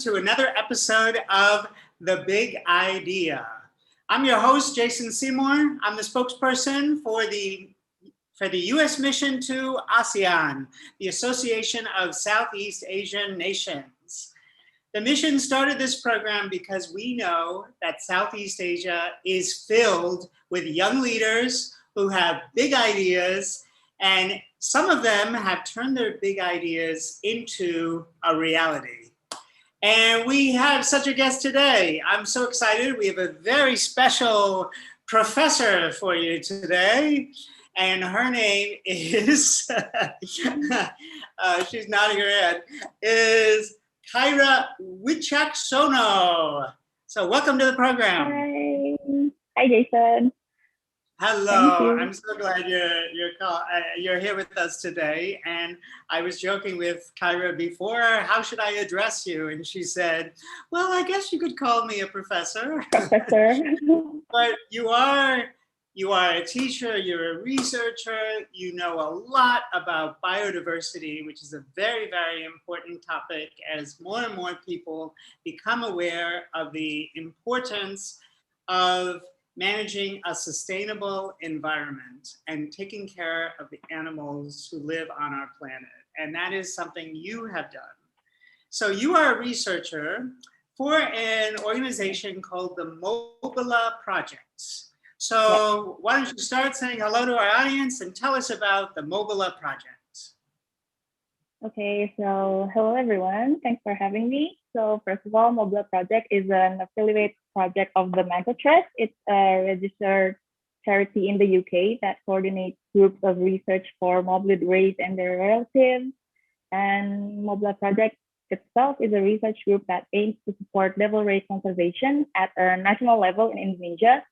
to another episode of The Big Idea. I'm your host, Jason Seymour. I'm the spokesperson for the U.S. mission to ASEAN, the Association of Southeast Asian Nations. The mission started this program because we know that Southeast Asia is filled with young leaders who have big ideas, and some of them have turned their big ideas into a reality. And we have such a guest today. I'm so excited. We have a very special professor for you today. And her name is, she's nodding her head, is Kyra Wicaksono. So welcome to the program. Hi. Hi, Jason. Hello, I'm so glad you're here with us today. And I was joking with Kyra before, how should I address you? And she said, well, I guess you could call me a professor. Professor. But you are a teacher, you're a researcher, you know a lot about biodiversity, which is a very, very important topic as more and more people become aware of the importance of managing a sustainable environment and taking care of the animals who live on our planet. And that is something you have done. So you are a researcher for an organization called the Mobula Project. So why don't you start saying hello to our audience and tell us about the Mobula Project. Okay, so hello everyone. Thanks for having me. So first of all, Mobula Project is an affiliate project of the Manta Rays. It's a registered charity in the UK that coordinates groups of research for Mobula rays and their relatives. And Mobula Project itself is a research group that aims to support devil ray conservation at a national level in Indonesia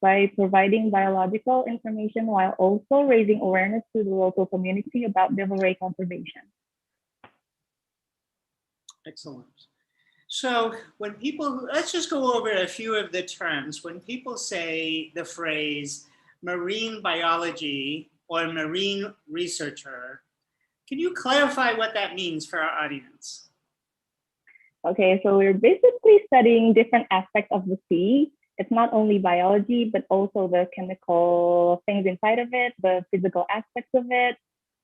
by providing biological information while also raising awareness to the local community about devil ray conservation. Excellent. So when people, let's just go over a few of the terms. When people say the phrase marine biology or marine researcher, can you clarify what that means for our audience? Okay, so we're basically studying different aspects of the sea. It's not only biology, but also the chemical things inside of it, the physical aspects of it,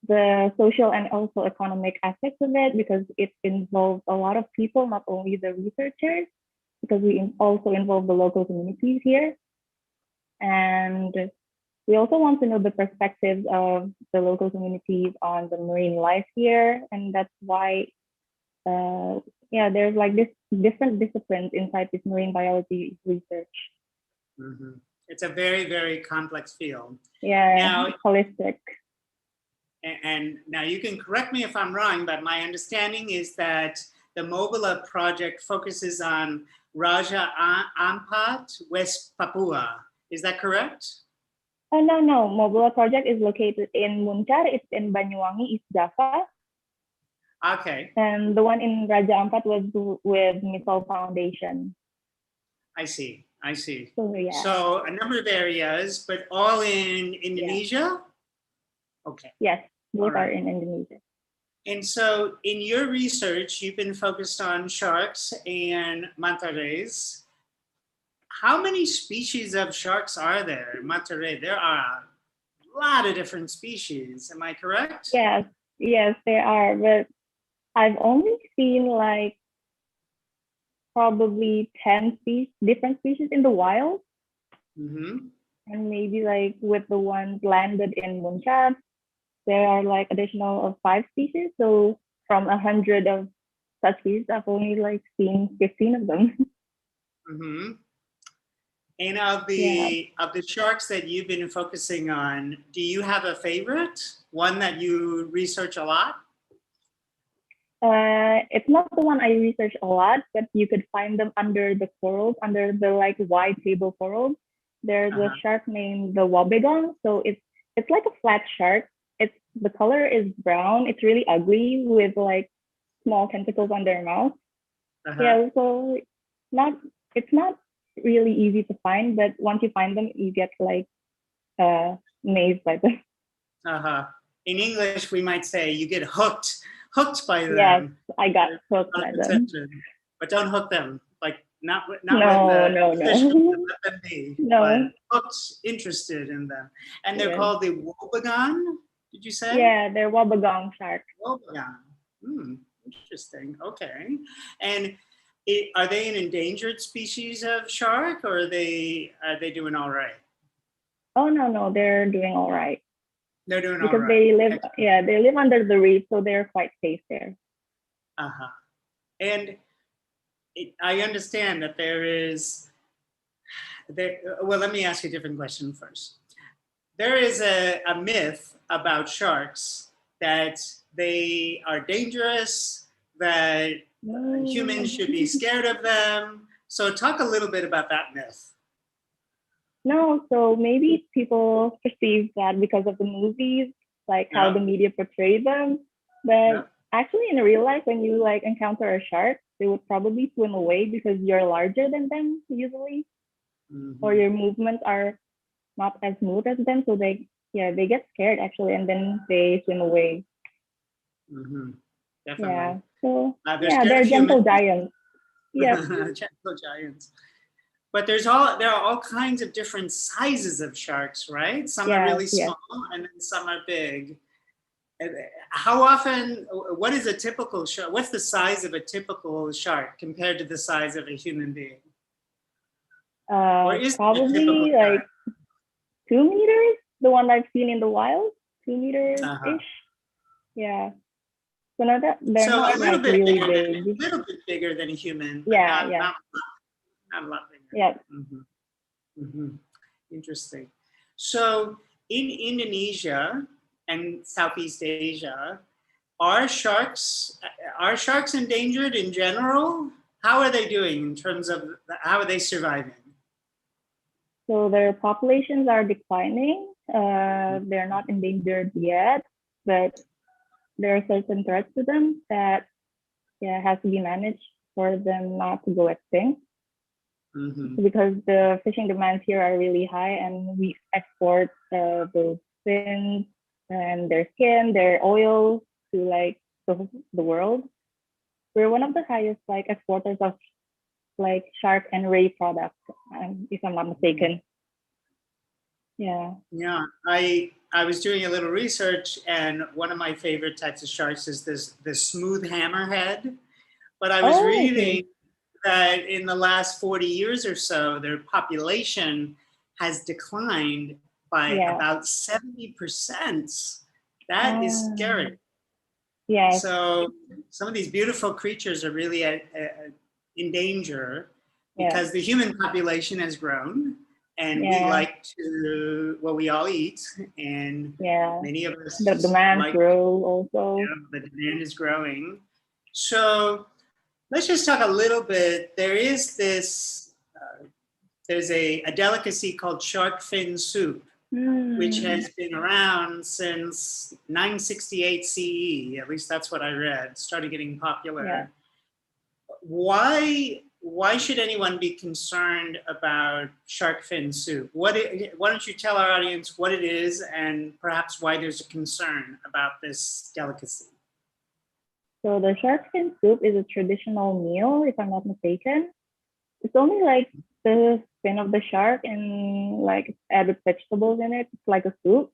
the social and also economic aspects of it, because it involves a lot of people, not only the researchers, because we also involve the local communities here. And we also want to know the perspectives of the local communities on the marine life here. And that's why, there's like this different disciplines inside this marine biology research. Mm-hmm. It's a very, very complex field. Yeah, now, holistic. And now you can correct me if I'm wrong, but my understanding is that the Mobula Project focuses on Raja Ampat, West Papua. Is that correct? Oh, no. Mobula Project is located in Muncar. It's in Banyuwangi, East Java. Okay. And the one in Raja Ampat was with Missile Foundation. I see. So, yeah. So a number of areas, but all in Indonesia? Yeah. Okay. Yes. Both are in Indonesia. And so in your research, you've been focused on sharks and Manta Rays. How many species of sharks are there in Manta Ray? There are a lot of different species. Am I correct? Yes, there are. But I've only seen like probably 10 different species in the wild. Mm-hmm. And maybe like with the ones landed in Muncar, there are like additional of 5 species. So from 100 of such species, I've only like seen 15 of them. Mm-hmm. And of the sharks that you've been focusing on, do you have a favorite? One that you research a lot? It's not the one I research a lot, but you could find them under the corals, under the like wide table corals. There's a shark named the wobbegong. So it's like a flat shark. The color is brown. It's really ugly with like small tentacles on their mouth. Yeah, so it's not really easy to find, but once you find them, you get like amazed by them. In English, we might say you get hooked by them. Yes, I got hooked by them. but don't hook them. Like not with No. fish, let them be, No. but hooked, interested in them. And they're Yes. called the wobegon, did you say? Yeah, they're wobbegong sharks. Wobegon. Interesting. Okay. And are they an endangered species of shark, or are they doing all right? Oh no, they're doing all right. They're doing all Because right. they live, they live under the reef, so they're quite safe there. Uh-huh. And I understand that well, let me ask you a different question first. There is a myth about sharks that they are dangerous, that humans should be scared of them. So talk a little bit about that myth. No, so maybe people perceive that because of the movies, like how the media portray them. But actually in real life, when you like encounter a shark, they would probably swim away because you're larger than them usually, or your movements are not as smooth as them. So they get scared actually, and then they swim away. Definitely. Yeah. So they're gentle giants. Yeah. Gentle giants. But there are all kinds of different sizes of sharks, right? Some are really small, and then some are big. How often? What is a typical shark? What's the size of a typical shark compared to the size of a human being? Probably like 2 meters. The one I've seen in the wild, 2 meters ish. Yeah. So not that they're not like really big. A little bit bigger than a human. Yeah. Not a lot bigger. Yeah. Interesting. So in Indonesia and Southeast Asia, are sharks endangered in general? How are they doing in terms of how are they surviving? So their populations are declining. They're not endangered yet, but there are certain threats to them that has to be managed for them not to go extinct. Because the fishing demands here are really high, and we export those fins and their skin, their oil to like the world. We're one of the highest like exporters of like shark and ray products, if I'm not mistaken. Yeah. I was doing a little research, and one of my favorite types of sharks is this smooth hammerhead. But I was reading that in the last 40 years or so, their population has declined by about 70%. That is scary. Yeah. So some of these beautiful creatures are really in danger because the human population has grown, and we like to, well, we all eat, and many of us the demand grow also. The demand is growing. So let's just talk a little bit. There is this, there's a delicacy called shark fin soup, which has been around since 968 CE. At least that's what I read. Started getting popular. Why should anyone be concerned about shark fin soup? Why don't you tell our audience what it is and perhaps why there's a concern about this delicacy? So the shark fin soup is a traditional meal, if I'm not mistaken. It's only like the fin of the shark and like added vegetables in it. It's like a soup.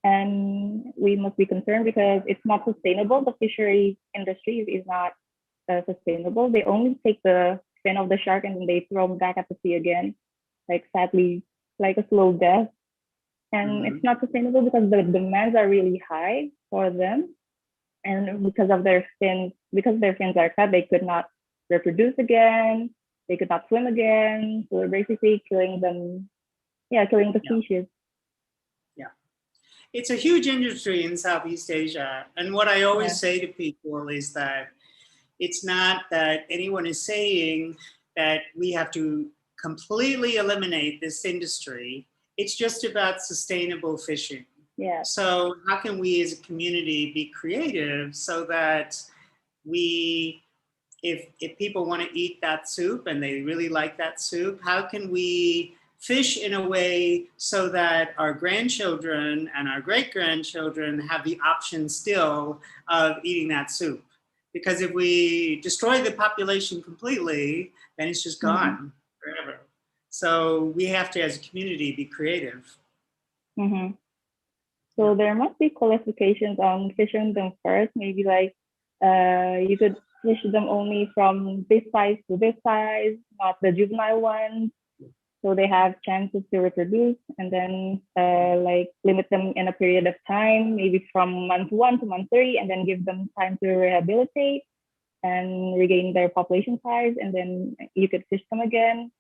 And we must be concerned because it's not sustainable. The fishery industry is not sustainable. They only take the fin of the shark and then they throw them back at the sea again, like sadly, like a slow death. And it's not sustainable because the demands are really high for them. And because their fins are cut, they could not reproduce again. They could not swim again. So we're basically killing them, killing the species. Yeah. It's a huge industry in Southeast Asia. And what I always say to people is that it's not that anyone is saying that we have to completely eliminate this industry. It's just about sustainable fishing. Yeah. So how can we as a community be creative so that if people want to eat that soup and they really like that soup, how can we fish in a way so that our grandchildren and our great-grandchildren have the option still of eating that soup? Because if we destroy the population completely, then it's just gone forever. So we have to, as a community, be creative. So there must be qualifications on fishing them first. Maybe like you could fish them only from this size to this size, not the juvenile ones. So they have chances to reproduce, and then like limit them in a period of time, maybe from month 1 to month 3, and then give them time to rehabilitate and regain their population size, and then you could fish them again.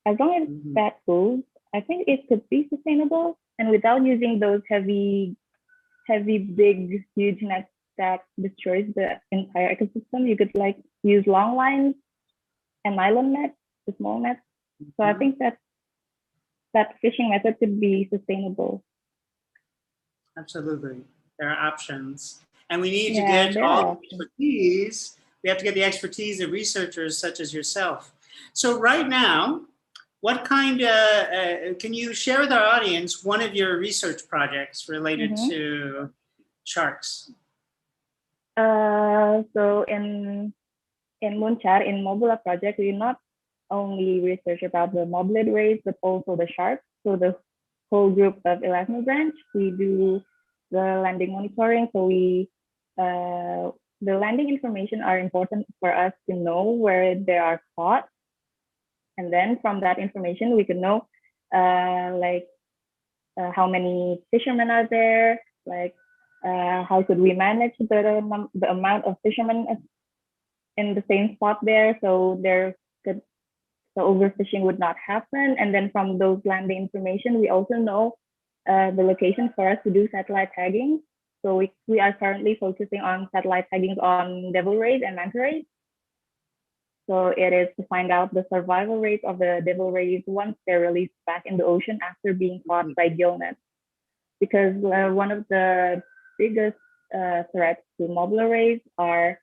As long as that goes, I think it could be sustainable, and without using those heavy, big, huge nets that destroys the entire ecosystem. You could like use long lines and nylon nets, the small nets. So I think that fishing method could be sustainable. Absolutely, there are options, and we need to Yeah, get there all are the expertise. We have to get the expertise of researchers such as yourself. So right now, what kind of, can you share with our audience one of your research projects related to sharks? So in Muncar, in Mobula Project, we not only research about the Mobula Rays, but also the sharks. So the whole group of 11 branch, we do the landing monitoring. So we, the landing information are important for us to know where they are caught. And then from that information, we can know like how many fishermen are there, like how could we manage the amount of fishermen in the same spot there, so so overfishing would not happen. And then from those landing information, we also know the location for us to do satellite tagging. So we are currently focusing on satellite tagging on devil rays and manta rays. So it is to find out the survival rate of the devil rays once they're released back in the ocean after being caught by gill nets. Because one of the biggest threats to Mobula rays are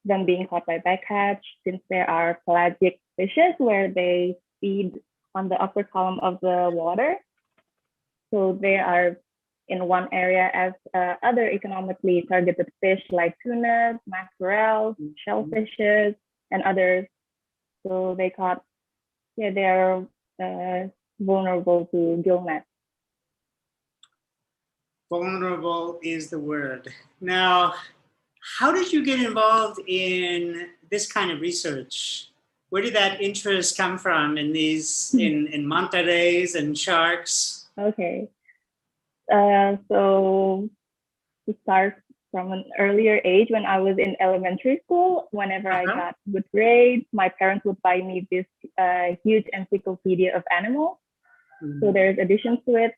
them being caught by bycatch, since there are pelagic fishes where they feed on the upper column of the water. So they are in one area as other economically targeted fish like tuna, mackerel, shellfishes, and others. So they caught, yeah, they're vulnerable to gill nets. Vulnerable is the word. Now, how did you get involved in this kind of research? Where did that interest come from in these, in Manta Rays and sharks? Okay. So to start from an earlier age, when I was in elementary school, whenever I got good grades, my parents would buy me this huge encyclopedia of animals. So there's additions to it.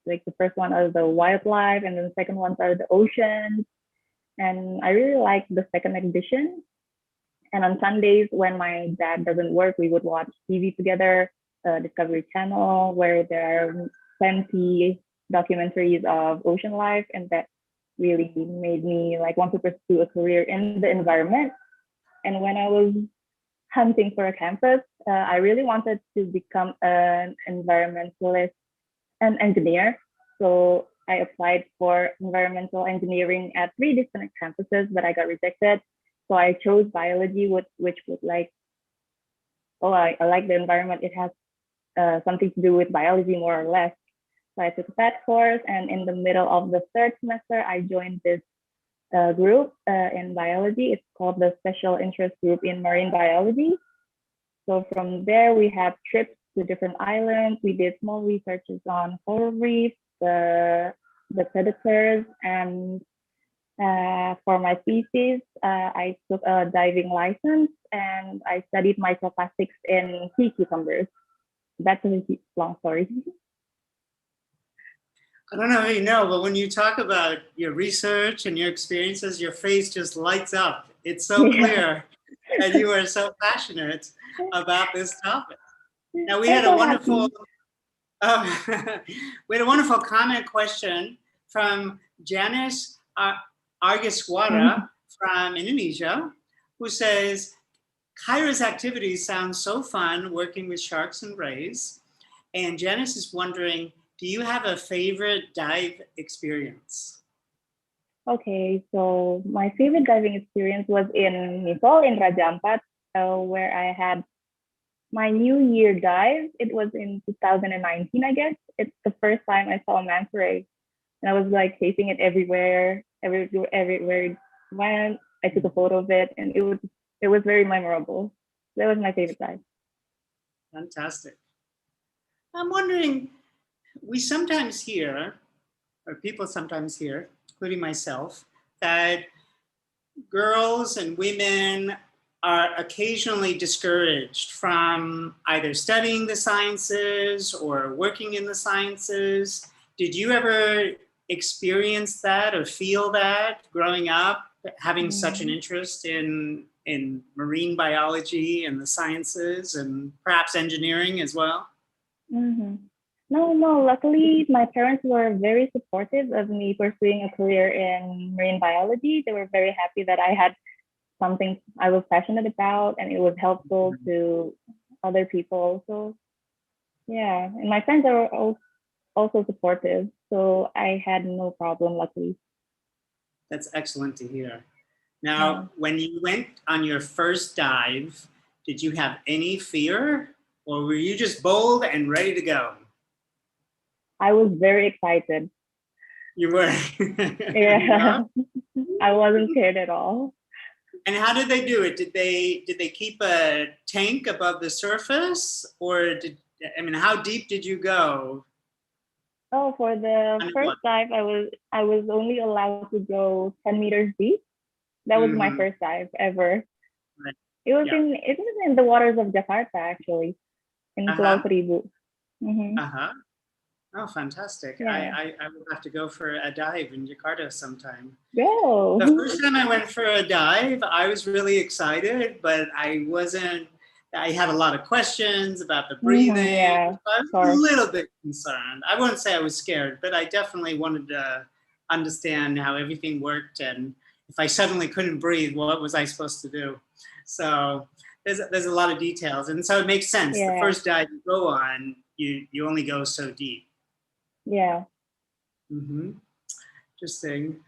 Like the first one are the wildlife, and then the second ones are the oceans. And I really like the second edition. And on Sundays, when my dad doesn't work, we would watch TV together, Discovery Channel, where there are plenty documentaries of ocean life, and that really made me like want to pursue a career in the environment. And when I was hunting for a campus, I really wanted to become an environmentalist and engineer. So I applied for environmental engineering at 3 different campuses, but I got rejected. So I chose biology, which would like, oh, I like the environment. It has something to do with biology more or less. So I took that course, and in the middle of the 3rd semester, I joined this group in biology. It's called the Special Interest Group in Marine Biology. So from there, we had trips to different islands. We did small researches on coral reefs, the predators, and for my thesis, I took a diving license, and I studied microplastics in sea cucumbers. That's a long story. I don't know if you know, but when you talk about your research and your experiences, your face just lights up. It's so clear that you are so passionate about this topic. Now we had a wonderful, we had a wonderful comment question from Janice Argiswara from Indonesia, who says, Kyra's activities sound so fun working with sharks and rays. And Janice is wondering, do you have a favorite dive experience? Okay, so my favorite diving experience was in Misol in Raja Ampat, where I had my New Year dive. It was in 2019, I guess. It's the first time I saw a manta ray, and I was like chasing it everywhere it went. I took a photo of it, and it was very memorable. That was my favorite dive. Fantastic. I'm wondering, we sometimes hear, or people sometimes hear, including myself, that girls and women are occasionally discouraged from either studying the sciences or working in the sciences. Did you ever experience that or feel that growing up, having such an interest in marine biology and the sciences and perhaps engineering as well? Mm-hmm. No. Luckily, my parents were very supportive of me pursuing a career in marine biology. They were very happy that I had something I was passionate about and it was helpful to other people. So yeah, and my friends are also supportive. So I had no problem, luckily. That's excellent to hear. Now, when you went on your first dive, did you have any fear or were you just bold and ready to go? I was very excited. You were? Yeah, I wasn't scared at all. And how did they do it? Did they keep a tank above the surface, or how deep did you go? Oh, for the first dive, I was only allowed to go 10 meters deep. That was my first dive ever. Right. It was in the waters of Jakarta, actually, in Pulau Seribu. Oh, fantastic. Yeah. I will have to go for a dive in Jakarta sometime. Go. The first time I went for a dive, I was really excited, but I had a lot of questions about the breathing. Yeah, I was a little bit concerned. I wouldn't say I was scared, but I definitely wanted to understand how everything worked. And if I suddenly couldn't breathe, what was I supposed to do? So there's a lot of details. And so it makes sense. Yeah. The first dive you go on, you only go so deep. Yeah. Interesting.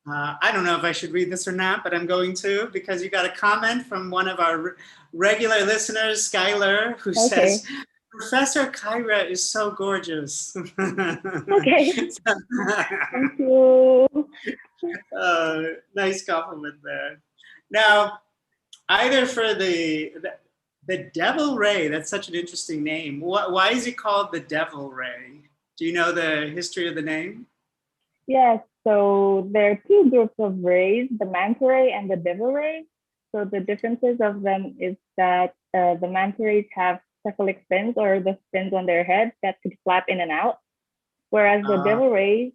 I don't know if I should read this or not, but I'm going to, because you got a comment from one of our regular listeners, Skylar, who says, Professor Kyra is so gorgeous. Okay. Thank you. Nice compliment there. Now, either for the Devil Ray, that's such an interesting name. Why is it called the Devil Ray? Do you know the history of the name? Yes, so there are two groups of rays, the manta ray and the devil ray. So the differences of them is that the manta rays have cephalic fins, or the fins on their head that could flap in and out, whereas the devil rays,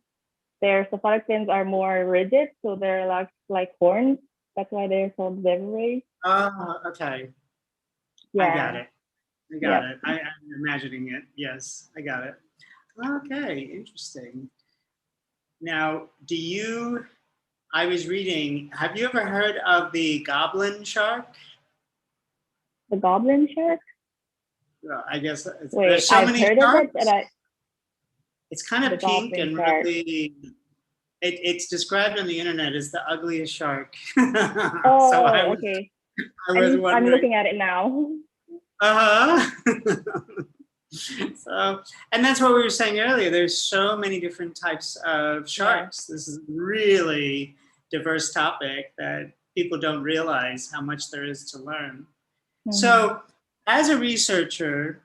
their cephalic fins are more rigid, so they're like horns. That's why they're called devil rays. Oh, okay. Yeah. I got it. I'm imagining it. Yes, I got it. Okay, interesting. Now, I was reading, have you ever heard of the goblin shark? The goblin shark? Well, I guess there's so many sharks. Of it, and it's kind of pink and really, it's described on the internet as the ugliest shark. Oh, so okay. I'm looking at it now. So, and that's what we were saying earlier. There's so many different types of sharks. This is a really diverse topic that people don't realize how much there is to learn. So, as a researcher,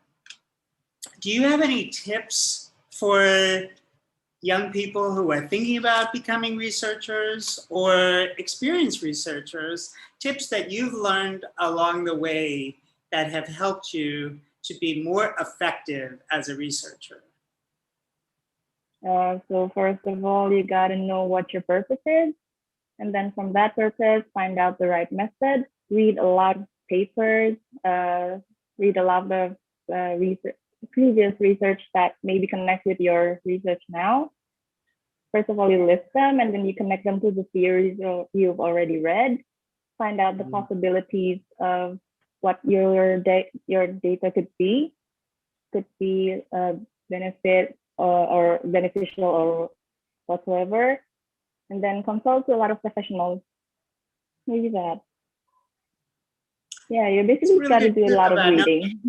do you have any tips for young people who are thinking about becoming researchers or experienced researchers, tips that you've learned along the way that have helped you to be more effective as a researcher? So first of all, you got to know what your purpose is. And then from that purpose, find out the right method, read a lot of papers, read a lot of previous research that maybe connects with your research now. First of all, you list them and then you connect them to the theories you've already read. Find out the possibilities of what your data could be benefit or beneficial or whatsoever. and then consult to a lot of professionals. Maybe that. Yeah, you basically really got to good do a tip lot of about reading.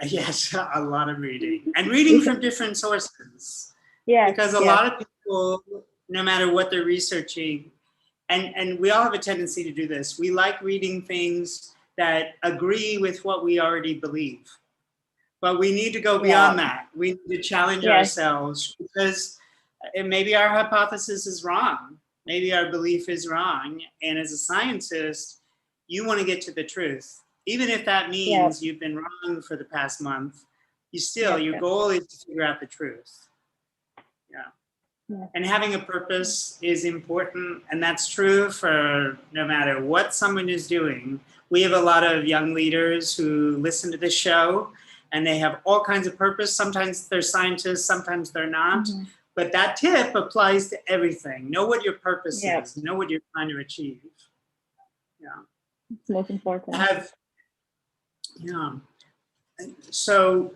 yes, a lot of reading and reading from different sources. Yes, Because a lot of people, no matter what they're researching, and we all have a tendency to do this, we like reading things that agree with what we already believe. But we need to go beyond that. We need to challenge ourselves because maybe our hypothesis is wrong. Maybe our belief is wrong. And as a scientist, you want to get to the truth. Even if that means you've been wrong for the past month, your goal is to figure out the truth. Yeah. And having a purpose is important. And that's true for no matter what someone is doing. We have a lot of young leaders who listen to this show and they have all kinds of purpose. Sometimes they're scientists, sometimes they're not. But that tip applies to everything. Know what your purpose is. Know what you're trying to achieve. Yeah. It's most important. So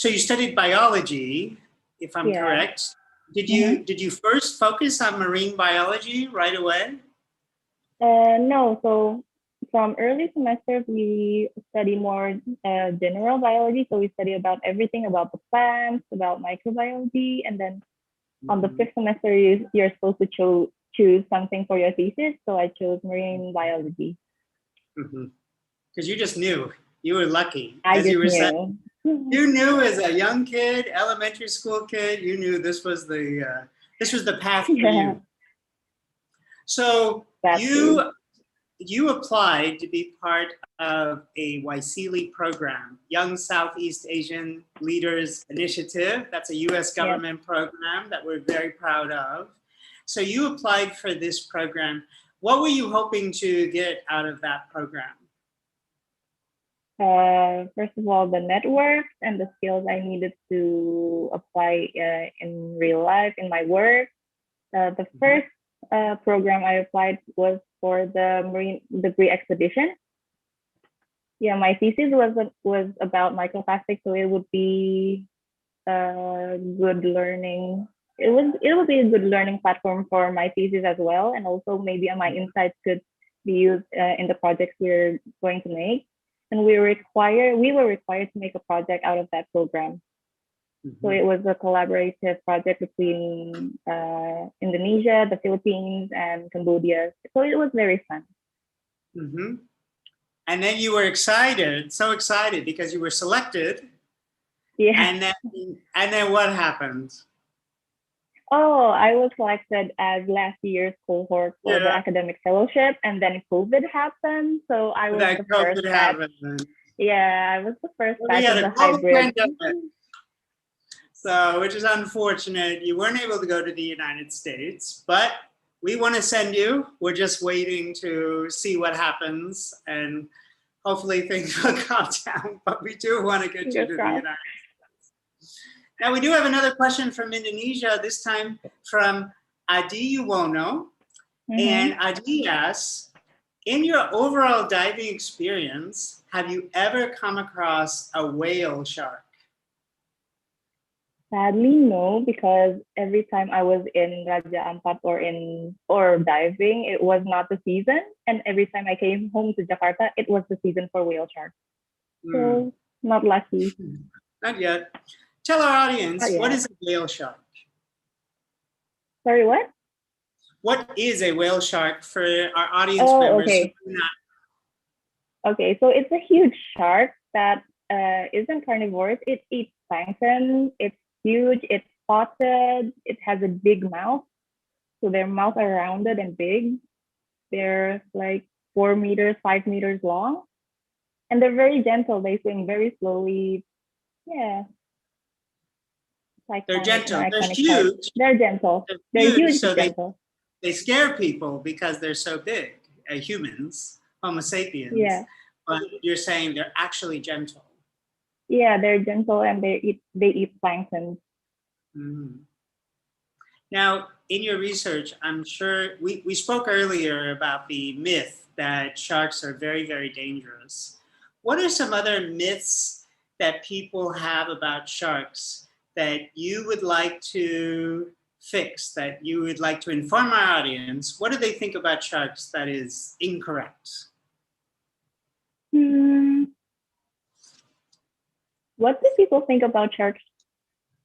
you studied biology, if I'm correct. Did you first focus on marine biology right away? No. So from early semesters, we study more general biology. So we study about everything about the plants, about microbiology. And then on the fifth semester, you're supposed to choose something for your thesis. So I chose marine biology. Because you just knew. You were lucky. I just knew. You knew as a young kid, elementary school kid, you knew this was the path for you. So you applied to be part of a YSEALI program, Young Southeast Asian Leaders Initiative. That's a US government program that we're very proud of. So you applied for this program. What were you hoping to get out of that program? First of all, the networks and the skills I needed to apply in real life, in my work. The first program I applied was for the Marine Degree Expedition. Yeah, my thesis was about microplastics, so it would be good learning. It would be a good learning platform for my thesis as well, and also maybe my insights could be used in the projects we're going to make. And we were required to make a project out of that program. So it was a collaborative project between Indonesia, the Philippines, and Cambodia. So it was very fun. And then you were so excited because you were selected. Yeah. And then what happened? Oh, I was selected as last year's cohort for the academic fellowship, and then COVID happened. So I was the first batch. Yeah, I was the first batch of the hybrid. So, which is unfortunate. You weren't able to go to the United States, but we want to send you. We're just waiting to see what happens, and hopefully things will calm down. But we do want to get you to the United States. Now, we do have another question from Indonesia, this time from Adi Yuwono. And Adi asks, in your overall diving experience, have you ever come across a whale shark? Sadly, no, because every time I was in Raja Ampat or diving, it was not the season. And every time I came home to Jakarta, it was the season for whale sharks. So, not lucky. Not yet. Tell our audience, what is a whale shark? Sorry, what? What is a whale shark for our audience members? Okay. Okay, so it's a huge shark that isn't carnivorous. It eats plankton. It's huge. It's spotted. It has a big mouth. So their mouths are rounded and big. They're like 4 meters, 5 meters long. And they're very gentle. They swim very slowly. Yeah. They're gentle. They're huge. They're gentle. They're huge. So gentle. They scare people because they're so big. Humans, Homo sapiens. Yeah. But you're saying they're actually gentle. Yeah, they're gentle and they eat plankton. Now, in your research, I'm sure we spoke earlier about the myth that sharks are very, very dangerous. What are some other myths that people have about sharks that you would like to fix that you would like to inform our audience? What do they think about sharks that is incorrect? What do people think about sharks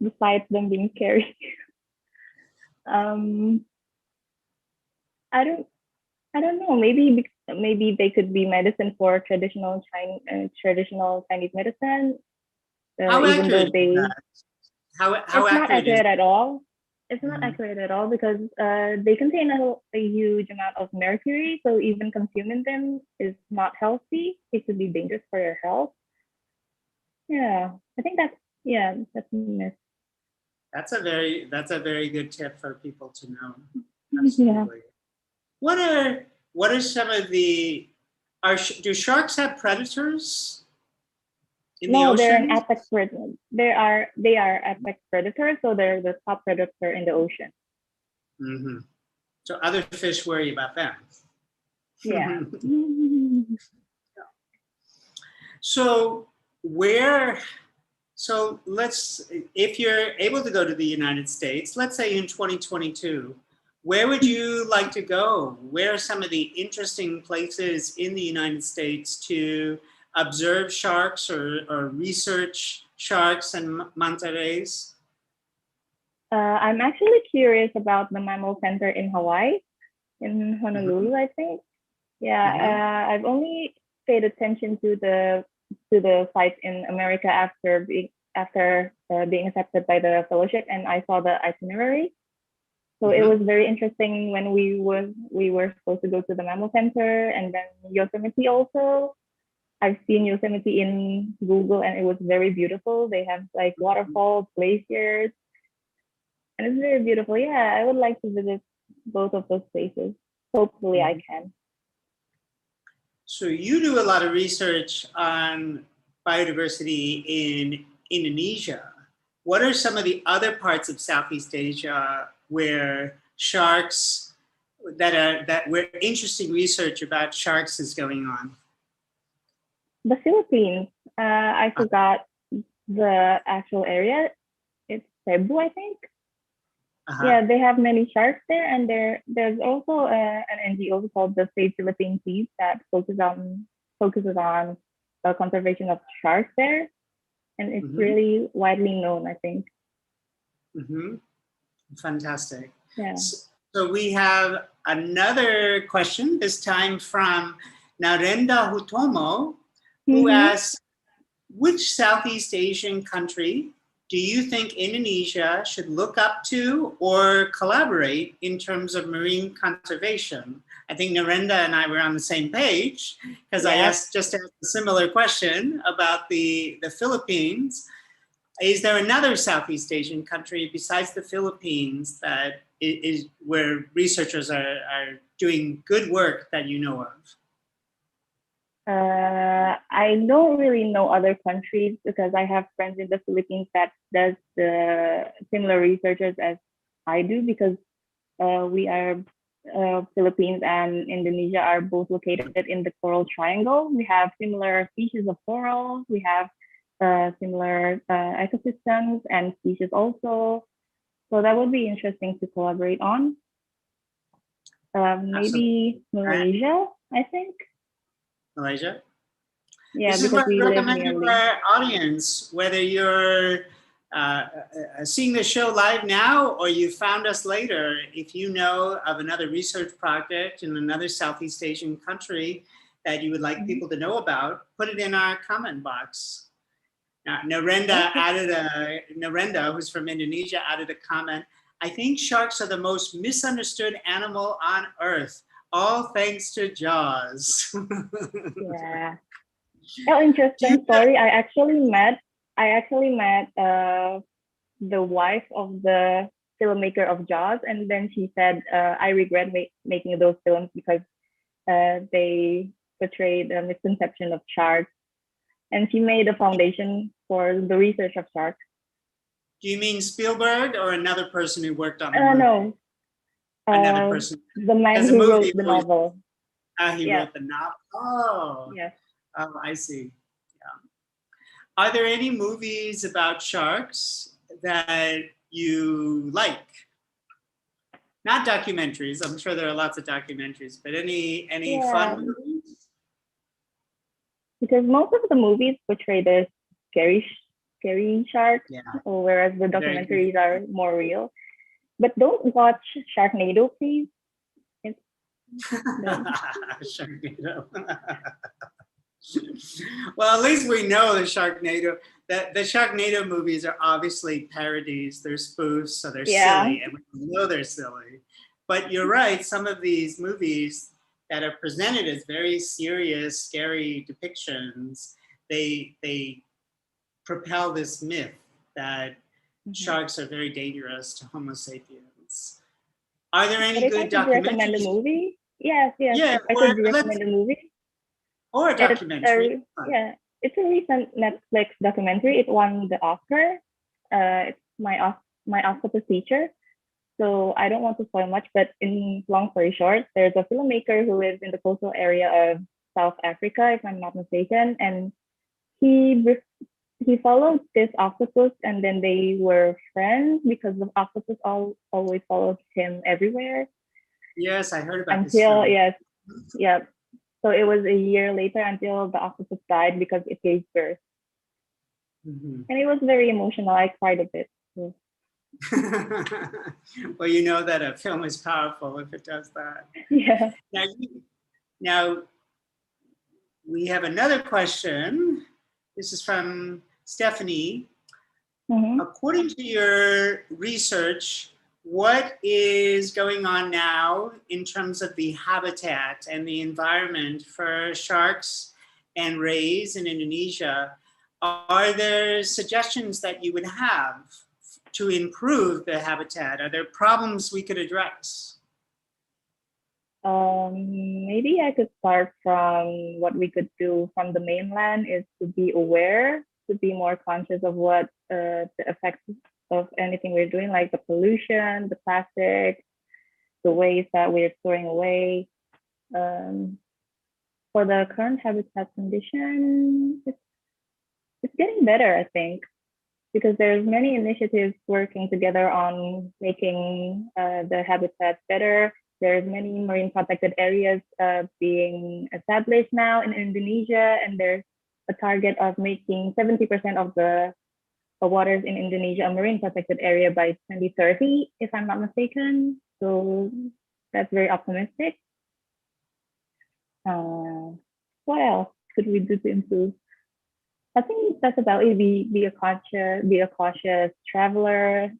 besides them being scary? I don't know. Maybe they could be medicine for traditional Chinese medicine. How Even though accurate is that? How it's not accurate is accurate at all. It's not Mhm. accurate at all because they contain a huge amount of mercury. So even consuming them is not healthy. It could be dangerous for your health. Yeah, I think that's a myth. That's a very good tip for people to know. Yeah. Absolutely. What are some of the do sharks have predators in the No, they're an ocean? apex predator. They are apex predators, so they're the top predator in the ocean. Mm-hmm. So other fish worry about them. Yeah. So if you're able to go to the United States, let's say in 2022, where would you like to go? Where are some of the interesting places in the United States to observe sharks or research sharks and manta rays? I'm actually curious about the mammal center in Hawaii, in Honolulu, I think. Yeah, I've only paid attention to the sites in America after being accepted by the fellowship, and I saw the itinerary. So it was very interesting when we were supposed to go to the mammal center, and then Yosemite also. I've seen Yosemite in Google, and it was very beautiful. They have like waterfalls, glaciers, and it's very beautiful. Yeah, I would like to visit both of those places. Hopefully, I can. So you do a lot of research on biodiversity in Indonesia. What are some of the other parts of Southeast Asia where sharks where interesting research about sharks is going on? The Philippines. I forgot the actual area. It's Cebu, I think. Yeah, they have many sharks there, and there's also an NGO called the Save Philippine Seas that focuses on the conservation of sharks there, and it's really widely known, I think. Fantastic. Yeah. So we have another question, this time from Narenda Hutomo, who asks, which Southeast Asian country do you think Indonesia should look up to or collaborate in terms of marine conservation? I think Narenda and I were on the same page because I asked a similar question about the Philippines. Is there another Southeast Asian country besides the Philippines that is where researchers are doing good work that you know of? I don't really know other countries because I have friends in the Philippines that does the similar researches as I do, because we are Philippines and Indonesia are both located in the Coral Triangle. We have similar species of coral. We have similar ecosystems and species also. So that would be interesting to collaborate on. Maybe Malaysia, I think. Malaysia? Yeah, this is because what I we live recommend to our audience, whether you're seeing the show live now or you found us later, if you know of another research project in another Southeast Asian country that you would like people to know about, put it in our comment box. Narenda Narenda, who's from Indonesia, added a comment. I think sharks are the most misunderstood animal on Earth, all thanks to Jaws. Yeah. Oh, interesting story. I actually met the wife of the filmmaker of Jaws, and then she said, I regret making those films because they portrayed a misconception of sharks. And she made a foundation for the research of sharks. Do you mean Spielberg or another person who worked on the movie? No. Another person. The man who wrote the novel. He wrote the novel. Oh. Yes. Oh, I see. Yeah. Are there any movies about sharks that you like? Not documentaries. I'm sure there are lots of documentaries, but any Yeah. fun movies? Because most of the movies portray the scary sharks, Yeah. whereas the Very documentaries are more real. But don't watch Sharknado, please. No. Sharknado. Well, at least we know the Sharknado movies are obviously parodies. They're spoofs, so they're silly, and we know they're silly. But you're right, some of these movies that are presented as very serious, scary depictions, they propel this myth that sharks are very dangerous to Homo sapiens. Are there any But good if I could recommend a documentaries? movie, yes. Yeah, If I could recommend a movie. or a documentary. It's a recent Netflix documentary. It won the Oscar. It's my octopus teacher. So I don't want to spoil much, but in long story short, there's a filmmaker who lives in the coastal area of South Africa, if I'm not mistaken, and he followed this octopus, and then they were friends because the octopus always followed him everywhere. Yes, I heard about this. Yeah. So it was a year later until the octopus died because it gave birth. And it was very emotional. I cried a bit. So. Well, you know that a film is powerful if it does that. Yeah. Now we have another question. This is from Stephanie. According to your research, what is going on now in terms of the habitat and the environment for sharks and rays in Indonesia? Are there suggestions that you would have to improve the habitat? Are there problems we could address? Maybe I could start from what we could do from the mainland is to be aware, to be more conscious of what the effects of anything we're doing, like the pollution, the plastic, the waste that we're throwing away. For the current habitat condition, it's getting better, I think, because there's many initiatives working together on making the habitat better. There's many marine protected areas being established now in Indonesia, and there's a target of making 70% of the waters in Indonesia a marine protected area by 2030, if I'm not mistaken. So that's very optimistic. What else could we do to improve? I think that's about it. Be a cautious traveler,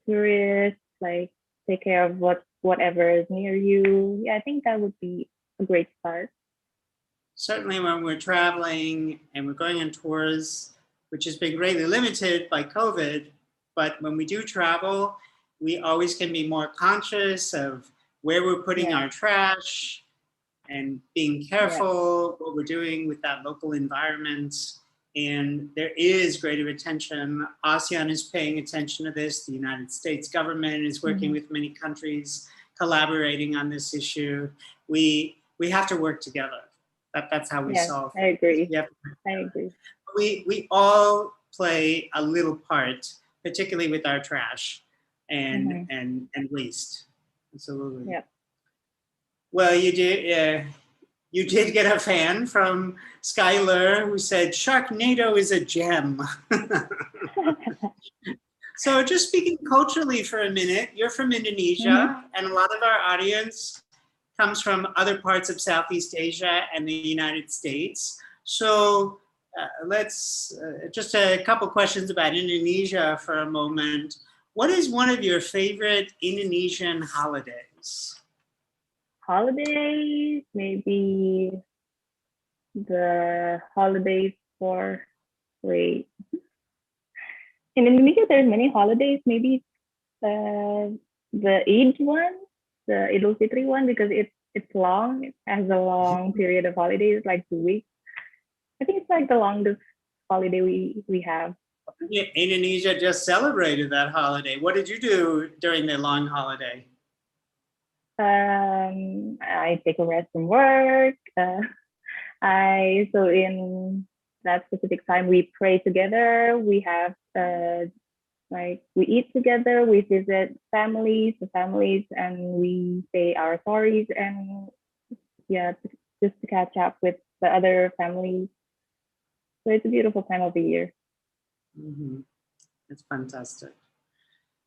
tourist, like take care of whatever is near you. Yeah, I think that would be a great start. Certainly when we're traveling and we're going on tours, which has been greatly limited by COVID, but when we do travel, we always can be more conscious of where we're putting our trash and being careful what we're doing with that local environment. And there is greater attention. ASEAN is paying attention to this. The United States government is working with many countries, collaborating on this issue. We have to work together. That's how we solve it. I agree. I agree. We all play a little part, particularly with our trash and waste. Absolutely. Yeah. Well, you did get a fan from Skylar who said, Sharknado is a gem. So just speaking culturally for a minute, you're from Indonesia, and a lot of our audience comes from other parts of Southeast Asia and the United States. So let's, just a couple questions about Indonesia for a moment. What is one of your favorite Indonesian holidays? Holidays, maybe the holidays in Indonesia, there's many holidays, maybe the Eid one, the Idul Fitri one, because it's long, it has a long period of holidays, like 2 weeks. I think it's like the longest holiday we have. Indonesia just celebrated that holiday. What did you do during the long holiday? I take a rest from work. So in that specific time, we pray together. We have Like we eat together, we visit families, and we say our stories, and yeah, just to catch up with the other families. So it's a beautiful time of the year. It's fantastic.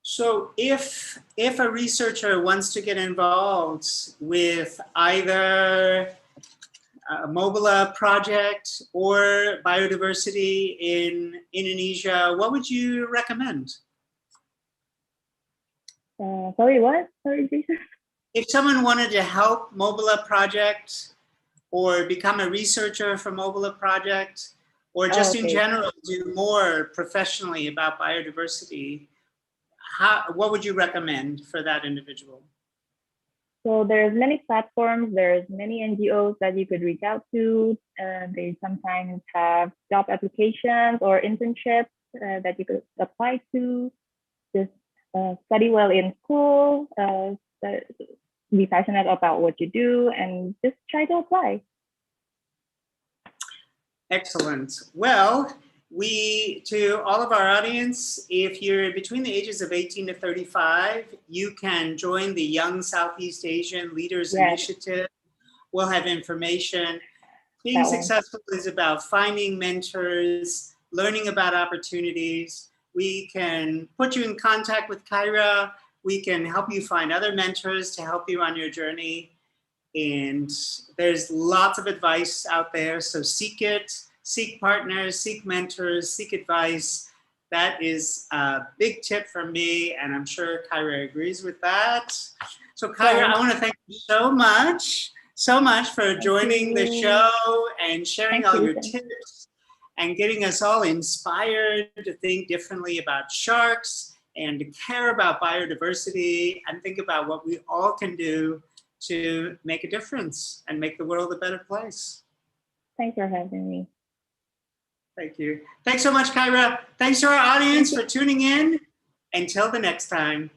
So if a researcher wants to get involved with either a Mobula project or biodiversity in Indonesia, what would you recommend? Sorry, what? Sorry, Jason. If someone wanted to help Mobula project or become a researcher for Mobula project, or just in general do more professionally about biodiversity, what would you recommend for that individual? So there's many platforms, there's many NGOs that you could reach out to. They sometimes have job applications or internships that you could apply to. Just study well in school, be passionate about what you do, and just try to apply. Excellent. Well, to all of our audience, if you're between the ages of 18 to 35, you can join the Young Southeast Asian Leaders Initiative. We'll have information. Being successful is about finding mentors, learning about opportunities. We can put you in contact with Kyra. We can help you find other mentors to help you on your journey. And there's lots of advice out there, so seek it, seek partners, seek mentors, seek advice. That is a big tip from me, and I'm sure Kyra agrees with that. So Kyra, I want to thank you so much for joining the show and sharing all your tips and getting us all inspired to think differently about sharks and to care about biodiversity and think about what we all can do to make a difference and make the world a better place. Thanks for having me. Thank you. Thanks so much, Kyra. Thanks to our audience for tuning in. Until the next time.